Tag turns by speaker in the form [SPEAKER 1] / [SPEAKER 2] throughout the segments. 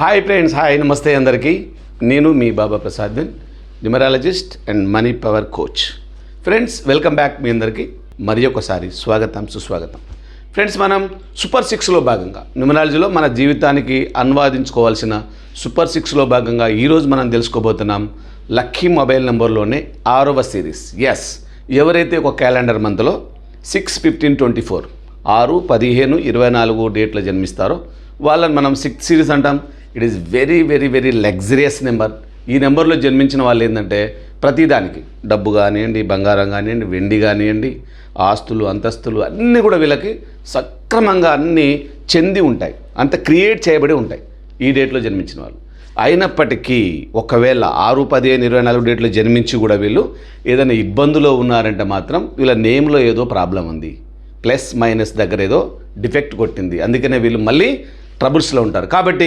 [SPEAKER 1] Hi friends, hi నమస్తే అందరికీ. నేను మీ Baba Prasad, numerologist and money power coach. Friends, welcome back మీ అందరికీ మరి ఒకసారి స్వాగతం, సుస్వాగతం. ఫ్రెండ్స్, మనం సూపర్ 6లో భాగంగా న్యూమరాలజీలో మన జీవితానికి అనువాదించుకోవాల్సిన సూపర్ 6లో భాగంగా ఈరోజు మనం తెలుసుకోబోతున్నాం లక్కీ మొబైల్ నెంబర్లోనే 6వ సిరీస్. ఎస్, ఎవరైతే ఒక క్యాలెండర్ మంత్లో 6/15/24 6, 15, 24 డేట్లో జన్మిస్తారో వాళ్ళని మనం 6th సిరీస్ అంటాం. It is very very very luxurious number. ఈ నెంబర్లో జన్మించిన వాళ్ళు ఏంటంటే ప్రతిదానికి డబ్బు కానివ్వండి, బంగారం కానివ్వండి, వెండి కానివ్వండి, ఆస్తులు, అంతస్తులు అన్నీ కూడా వీళ్ళకి సక్రమంగా అన్నీ చెంది ఉంటాయి, అంత క్రియేట్ చేయబడి ఉంటాయి ఈ డేట్లో జన్మించిన వాళ్ళు. అయినప్పటికీ ఒకవేళ 6, 15, 24 డేట్లో జన్మించి కూడా వీళ్ళు ఏదైనా ఇబ్బందులో ఉన్నారంటే మాత్రం వీళ్ళ నేమ్లో ఏదో ప్రాబ్లం ఉంది, ప్లస్ మైనస్ దగ్గర ఏదో డిఫెక్ట్ కొట్టింది, అందుకనే వీళ్ళు మళ్ళీ ట్రబుల్స్లో ఉంటారు. కాబట్టి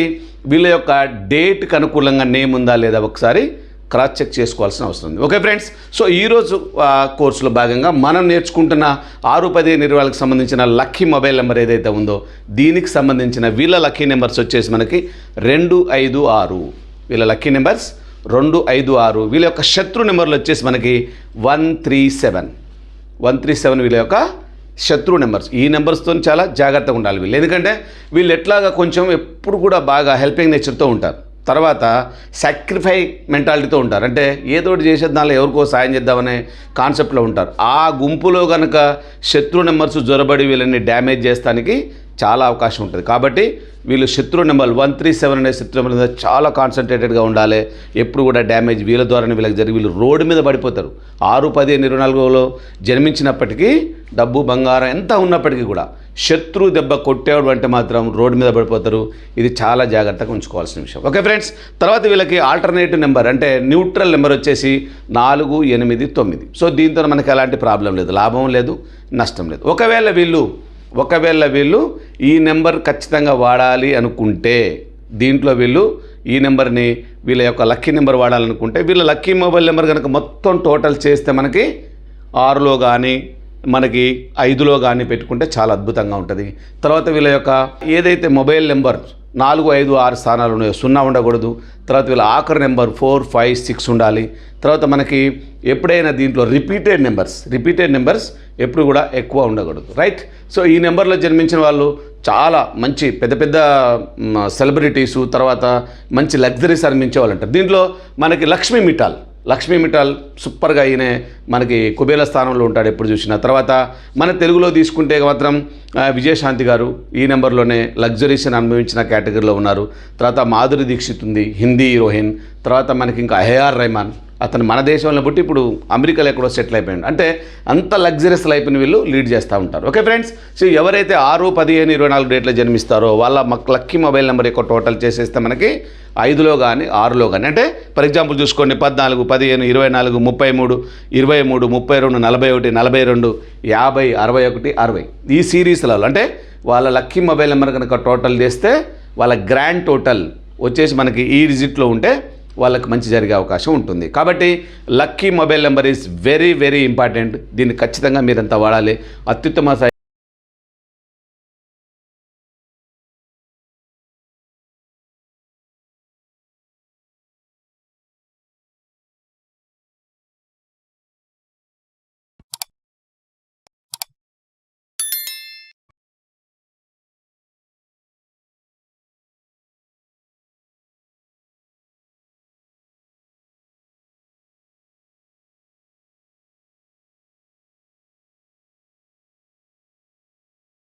[SPEAKER 1] వీళ్ళ యొక్క డేట్కి అనుకూలంగా నేమ్ ఉందా లేదా ఒకసారి క్రాస్ చెక్ చేసుకోవాల్సిన అవసరం ఉంది. ఓకే ఫ్రెండ్స్, సో ఈరోజు కోర్సులో భాగంగా మనం నేర్చుకుంటున్న 6, 15, 24కి సంబంధించిన లక్కీ మొబైల్ నెంబర్ ఏదైతే ఉందో దీనికి సంబంధించిన వీళ్ళ లక్కీ నెంబర్స్ వచ్చేసి మనకి 2, 5, 6. వీళ్ళ లక్కీ నెంబర్స్ 2, 5, 6. వీళ్ళ యొక్క శత్రు నెంబర్లు వచ్చేసి మనకి 137 వీళ్ళ యొక్క శత్రు నెంబర్స్. ఈ నెంబర్స్తో చాలా జాగ్రత్తగా ఉండాలి వీళ్ళు, ఎందుకంటే వీళ్ళు ఎట్లాగా కొంచెం ఎప్పుడు కూడా బాగా హెల్పింగ్ నేచర్తో ఉంటారు, తర్వాత సాక్రిఫై మెంటాలిటీతో ఉంటారు. అంటే ఏదోటి చేసేది దానిలో ఎవరికో సాయం చేద్దామనే కాన్సెప్ట్లో ఉంటారు. ఆ గుంపులో కనుక శత్రు నెంబర్స్ జొరబడి వీళ్ళని డ్యామేజ్ చేస్తానికి చాలా అవకాశం ఉంటుంది. కాబట్టి వీళ్ళు శత్రు నెంబర్ 137 అనే శత్రు నెంబర్ మీద చాలా కాన్సన్ట్రేటెడ్గా ఉండాలి. ఎప్పుడు కూడా డ్యామేజ్ వీళ్ళ ద్వారానే వీళ్ళకి జరిగి వీళ్ళు రోడ్డు మీద పడిపోతారు. 6, 15, 24లో జన్మించినప్పటికీ డబ్బు బంగారం ఎంత ఉన్నప్పటికీ కూడా శత్రు దెబ్బ కొట్టేవాడు అంటే మాత్రం రోడ్డు మీద పడిపోతారు. ఇది చాలా జాగ్రత్తగా ఉంచుకోవాల్సిన విషయం. ఓకే ఫ్రెండ్స్, తర్వాత వీళ్ళకి ఆల్టర్నేటివ్ నెంబర్ అంటే న్యూట్రల్ నెంబర్ వచ్చేసి 4, 8, 9. సో దీంతో మనకి ఎలాంటి ప్రాబ్లం లేదు, లాభం లేదు, నష్టం లేదు. ఒకవేళ వీళ్ళు ఈ నెంబర్ ఖచ్చితంగా వాడాలి అనుకుంటే దీంట్లో వీళ్ళు ఈ నెంబర్ని వీళ్ళ యొక్క లక్కీ నెంబర్ వాడాలనుకుంటే వీళ్ళ లక్కీ మొబైల్ నెంబర్ కనుక మొత్తం టోటల్ చేస్తే మనకి 6లో కానీ మనకి 5లో కానీ పెట్టుకుంటే చాలా అద్భుతంగా ఉంటుంది. తర్వాత వీళ్ళ యొక్క ఏదైతే మొబైల్ నెంబర్ 4, 5, 6 స్థానాలు ఉన్నాయో 0 ఉండకూడదు. తర్వాత వీళ్ళ ఆఖరి నెంబర్ 4, 5, 6 ఉండాలి. తర్వాత మనకి ఎప్పుడైనా దీంట్లో రిపీటెడ్ నెంబర్స్ ఎప్పుడు కూడా ఎక్కువ ఉండకూడదు, రైట్? సో ఈ నెంబర్లో జన్మించిన వాళ్ళు చాలా మంచి పెద్ద పెద్ద సెలబ్రిటీసు, తర్వాత మంచి లగ్జరీస్ అనిపించే వాళ్ళు అంటారు. దీంట్లో మనకి లక్ష్మీ మిఠాల్ సూపర్గా ఈయన మనకి కుబేల స్థానంలో ఉంటాడు ఎప్పుడు చూసినా. తర్వాత మన తెలుగులో తీసుకుంటే మాత్రం విజయశాంతి గారు ఈ నెంబర్లోనే లగ్జరీస్ని అనుభవించిన కేటగిరీలో ఉన్నారు. తర్వాత మాధురి దీక్షిత్ ఉంది, హిందీ హీరోయిన్. తర్వాత మనకి ఇంకా ఏఆర్ రెహమాన్, అతను మన దేశంలో పుట్టి ఇప్పుడు అమెరికాలో ఎక్కడో సెటిల్ అయిపోయాడు. అంటే అంత లగ్జరీస్ లైఫ్ని వీళ్ళు లీడ్ చేస్తూ ఉంటారు. ఓకే ఫ్రెండ్స్, సో ఎవరైతే 6, 15, 24 డేట్లో జన్మిస్తారో వాళ్ళ లక్కీ మొబైల్ నెంబర్ యొక్క టోటల్ చేసేస్తే మనకి 5లో కానీ 6లో కానీ, అంటే ఫర్ ఎగ్జాంపుల్ చూసుకోండి 14, 15, 24, 33, 23, 32, 41, 42, 50, 61, 60 ఈ సిరీస్లలో అంటే వాళ్ళ లక్కీ మొబైల్ నెంబర్ కనుక టోటల్ చేస్తే వాళ్ళ గ్రాండ్ టోటల్ వచ్చేసి మనకి ఈ డిజిట్లో ఉంటే వాళ్ళకి మంచి జరిగే అవకాశం ఉంటుంది. కాబట్టి lucky mobile number is very very important. దీన్ని ఖచ్చితంగా మీరంతా వాడాలి. అత్యుత్తమ